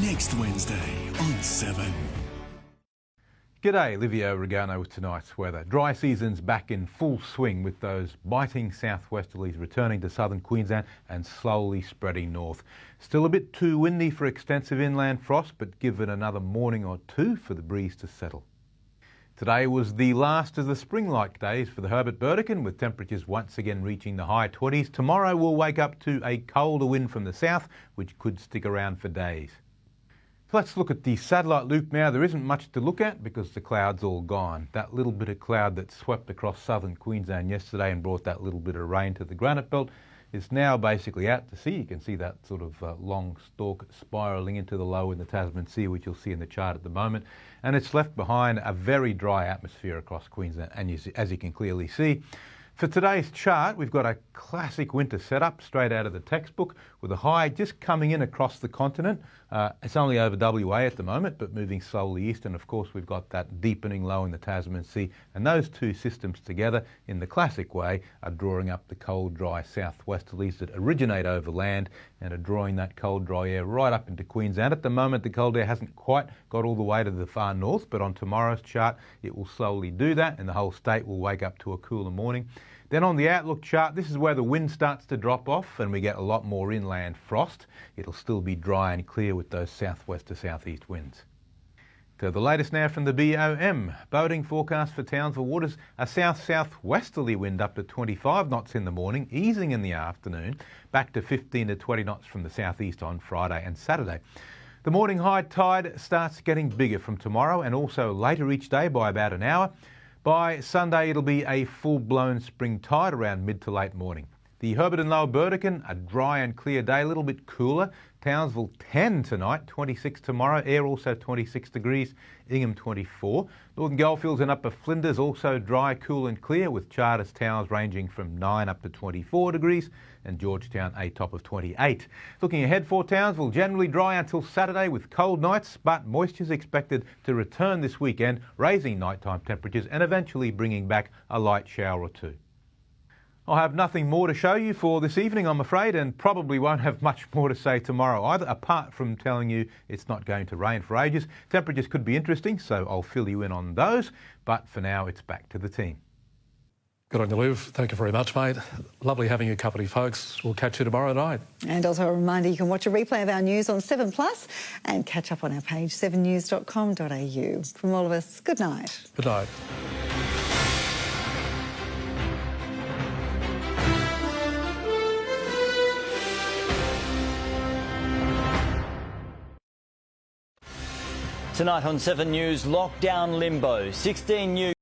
next Wednesday on 7. G'day, Livio, Regano with tonight's weather. Dry season's back in full swing with those biting southwesterlies returning to southern Queensland and slowly spreading north. Still a bit too windy for extensive inland frost, but give it another morning or two for the breeze to settle. Today was the last of the spring-like days for the Herbert Burdekin, with temperatures once again reaching the high 20s. Tomorrow we'll wake up to a colder wind from the south, which could stick around for days. Let's look at the satellite loop now. There isn't much to look at because the cloud's all gone. That little bit of cloud that swept across southern Queensland yesterday and brought that little bit of rain to the granite belt is now basically out to sea. You can see that sort of long stalk spiralling into the low in the Tasman Sea, which you'll see in the chart at the moment. And it's left behind a very dry atmosphere across Queensland, and as you can clearly see. For today's chart, we've got a classic winter setup straight out of the textbook with a high just coming in across the continent. It's only over WA at the moment, but moving slowly east. And of course, we've got that deepening low in the Tasman Sea. And those two systems together in the classic way are drawing up the cold, dry southwesterlies that originate over land and are drawing that cold, dry air right up into Queensland. At the moment, the cold air hasn't quite got all the way to the far north, but on tomorrow's chart, it will slowly do that and the whole state will wake up to a cooler morning. Then on the outlook chart, this is where the wind starts to drop off and we get a lot more inland frost. It'll still be dry and clear with those southwest to southeast winds. So the latest now from the BOM. Boating forecast for Townsville waters, a south-southwesterly wind up to 25 knots in the morning, easing in the afternoon, back to 15 to 20 knots from the southeast on Friday and Saturday. The morning high tide starts getting bigger from tomorrow and also later each day by about an hour. By Sunday, it'll be a full-blown spring tide around mid to late morning. The Herbert and Lower Burdekin, a dry and clear day, a little bit cooler. Townsville 10 tonight, 26 tomorrow. Air also 26 degrees, Ingham 24. Northern Goldfields and Upper Flinders also dry, cool and clear with Charters Towers ranging from 9 up to 24 degrees and Georgetown a top of 28. Looking ahead for Townsville, generally dry until Saturday with cold nights, but moisture is expected to return this weekend, raising nighttime temperatures and eventually bringing back a light shower or two. I'll have nothing more to show you for this evening, I'm afraid, and probably won't have much more to say tomorrow either, apart from telling you it's not going to rain for ages. Temperatures could be interesting, so I'll fill you in on those, but for now it's back to the team. Good on you, Liv. Thank you very much, mate. Lovely having your company, folks. We'll catch you tomorrow night. And also a reminder, you can watch a replay of our news on 7plus and catch up on our page, 7news.com.au. From all of us, good night. Good night. Tonight on 7 News, lockdown limbo. 16 new